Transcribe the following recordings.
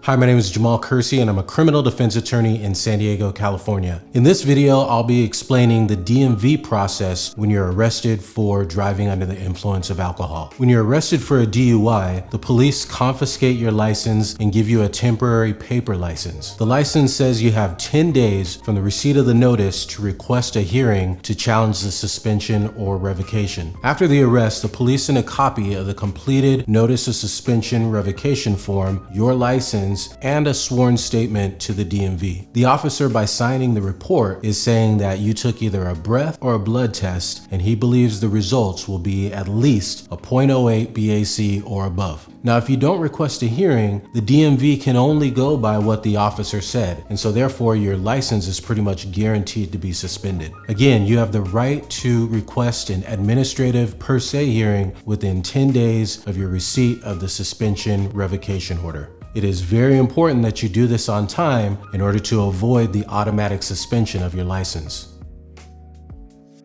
Hi, my name is Jamal Kersey and I'm a criminal defense attorney in San Diego, California. In this video, I'll be explaining the DMV process when you're arrested for driving under the influence of alcohol. When you're arrested for a DUI, the police confiscate your license and give you a temporary paper license. The license says you have 10 days from the receipt of the notice to request a hearing to challenge the suspension or revocation. After the arrest, the police send a copy of the completed notice of suspension revocation form, your license, and a sworn statement to the DMV. The officer, by signing the report, is saying that you took either a breath or a blood test, and he believes the results will be at least a .08 BAC or above. Now, if you don't request a hearing, the DMV can only go by what the officer said, and so therefore your license is pretty much guaranteed to be suspended. Again, you have the right to request an administrative per se hearing within 10 days of your receipt of the suspension revocation order. It is very important that you do this on time in order to avoid the automatic suspension of your license.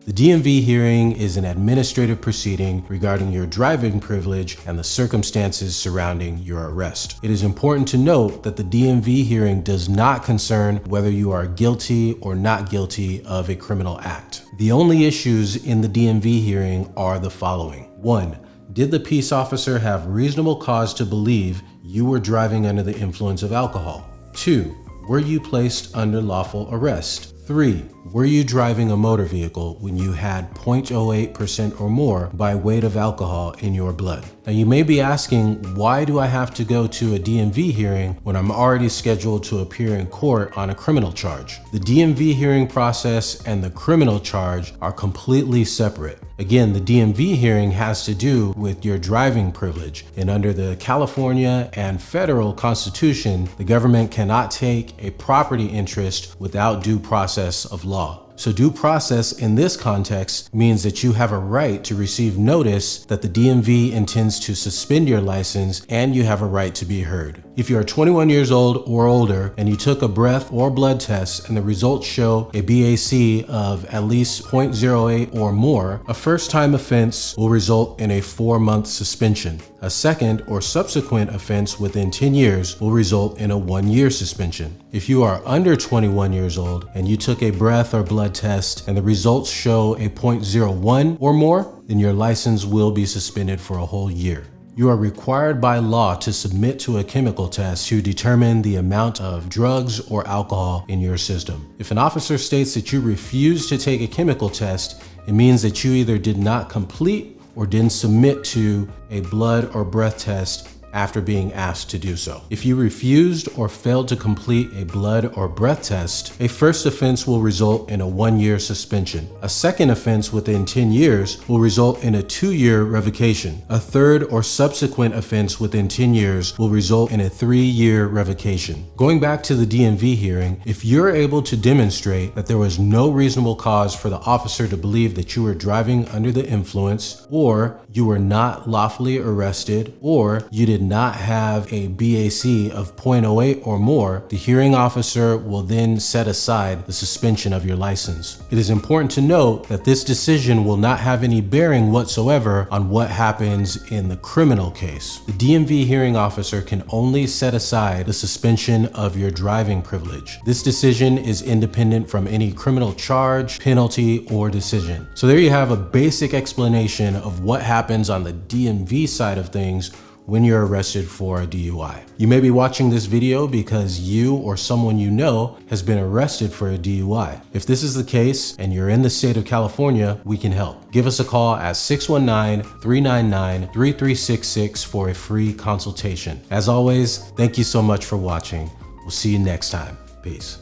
The DMV hearing is an administrative proceeding regarding your driving privilege and the circumstances surrounding your arrest. It is important to note that the DMV hearing does not concern whether you are guilty or not guilty of a criminal act. The only issues in the DMV hearing are the following. 1. Did the peace officer have reasonable cause to believe you were driving under the influence of alcohol? 2. Were you placed under lawful arrest? 3. Were you driving a motor vehicle when you had 0.08% or more by weight of alcohol in your blood? Now, you may be asking, why do I have to go to a DMV hearing when I'm already scheduled to appear in court on a criminal charge? The DMV hearing process and the criminal charge are completely separate. Again, the DMV hearing has to do with your driving privilege, and under the California and federal constitution, the government cannot take a property interest without due process of law. So due process in this context means that you have a right to receive notice that the DMV intends to suspend your license, and you have a right to be heard. If you are 21 years old or older and you took a breath or blood test and the results show a BAC of at least 0.08 or more, a first-time offense will result in a 4-month suspension. A second or subsequent offense within 10 years will result in a 1-year suspension. If you are under 21 years old and you took a breath or blood test and the results show a 0.01 or more, then your license will be suspended for a whole year. You are required by law to submit to a chemical test to determine the amount of drugs or alcohol in your system. If an officer states that you refuse to take a chemical test, it means that you either did not complete or didn't submit to a blood or breath test after being asked to do so. If you refused or failed to complete a blood or breath test, a first offense will result in a 1-year suspension. A second offense within 10 years will result in a 2-year revocation. A third or subsequent offense within 10 years will result in a 3-year revocation. Going back to the DMV hearing, if you're able to demonstrate that there was no reasonable cause for the officer to believe that you were driving under the influence, or you were not lawfully arrested, or you did not have a BAC of 0.08 or more, the hearing officer will then set aside the suspension of your license. It is important to note that this decision will not have any bearing whatsoever on what happens in the criminal case. The DMV hearing officer can only set aside the suspension of your driving privilege. This decision is independent from any criminal charge, penalty, or decision. So there you have a basic explanation of what happens on the DMV side of things when you're arrested for a DUI. You may be watching this video because you or someone you know has been arrested for a DUI. If this is the case and you're in the state of California, we can help. Give us a call at 619-399-3366 for a free consultation. As always, thank you so much for watching. We'll see you next time. Peace.